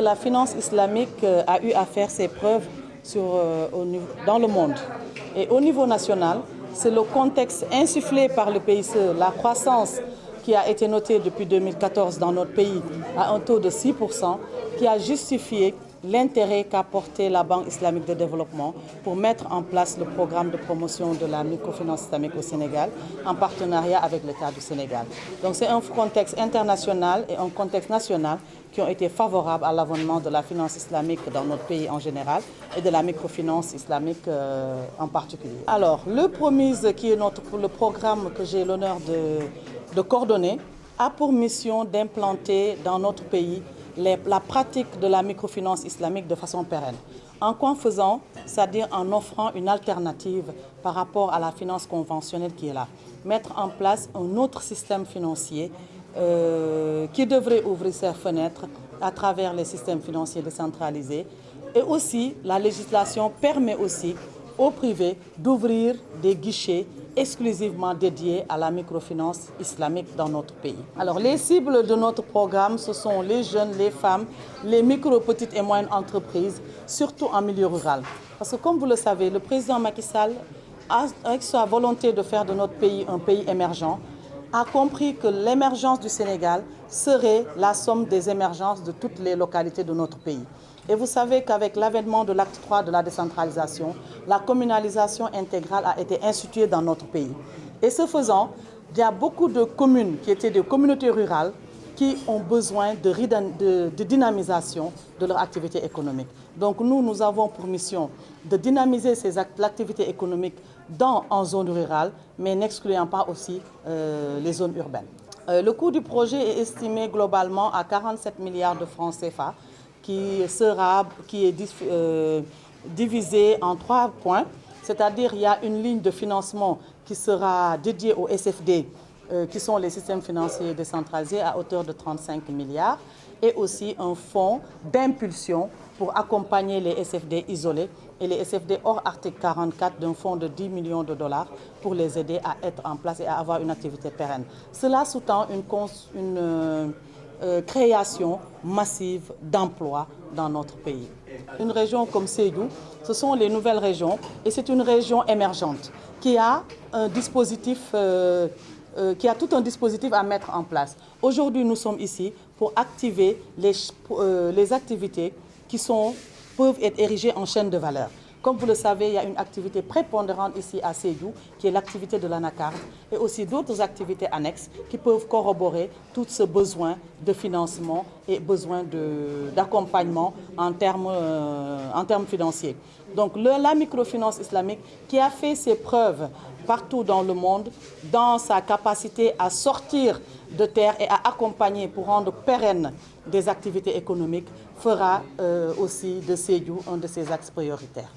La finance islamique a eu à faire ses preuves dans le monde. Et au niveau national, c'est le contexte insufflé par le PICE, la croissance qui a été notée depuis 2014 dans notre pays à un taux de 6%, qui a justifié l'intérêt qu'a porté la Banque islamique de développement pour mettre en place le programme de promotion de la microfinance islamique au Sénégal en partenariat avec l'État du Sénégal. Donc c'est un contexte international et un contexte national qui ont été favorables à l'avènement de la finance islamique dans notre pays en général et de la microfinance islamique en particulier. Alors, le Promise, qui est le programme que j'ai l'honneur de coordonner, a pour mission d'implanter dans notre pays la pratique de la microfinance islamique de façon pérenne. En quoi faisant, c'est-à-dire en offrant une alternative par rapport à la finance conventionnelle qui est là. Mettre en place un autre système financier qui devrait ouvrir ses fenêtres à travers les systèmes financiers décentralisés. Et aussi, la législation permet aussi au privé d'ouvrir des guichets exclusivement dédiés à la microfinance islamique dans notre pays. Alors, les cibles de notre programme, ce sont les jeunes, les femmes, les micro, petites et moyennes entreprises, surtout en milieu rural. Parce que comme vous le savez, le président Macky Sall, avec sa volonté de faire de notre pays un pays émergent, a compris que l'émergence du Sénégal serait la somme des émergences de toutes les localités de notre pays. Et vous savez qu'avec l'avènement de l'acte 3 de la décentralisation, la communalisation intégrale a été instituée dans notre pays. Et ce faisant, il y a beaucoup de communes qui étaient des communautés rurales qui ont besoin de dynamisation de leur activité économique. Donc nous avons pour mission de dynamiser l'activité économique en zone rurale, mais n'excluant pas aussi les zones urbaines. Le coût du projet est estimé globalement à 47 milliards de francs CFA, qui est divisé en 3 points, c'est-à-dire il y a une ligne de financement qui sera dédiée aux SFD, qui sont les systèmes financiers décentralisés à hauteur de 35 milliards, et aussi un fonds d'impulsion pour accompagner les SFD isolés et les SFD hors article 44 d'un fonds de 10 millions de dollars pour les aider à être en place et à avoir une activité pérenne. Cela sous-tend une création massive d'emplois dans notre pays. Une région comme Sédhiou, ce sont les nouvelles régions et c'est une région émergente qui a un dispositif tout un dispositif à mettre en place. Aujourd'hui, nous sommes ici pour activer les activités qui peuvent être érigées en chaîne de valeur. Comme vous le savez, il y a une activité prépondérante ici à Sédhiou, qui est l'activité de l'anacarde, et aussi d'autres activités annexes qui peuvent corroborer tout ce besoin de financement et besoin d'accompagnement en termes financiers. Donc la microfinance islamique qui a fait ses preuves partout dans le monde, dans sa capacité à sortir de terre et à accompagner pour rendre pérennes des activités économiques, fera aussi de Sédhiou un de ses axes prioritaires.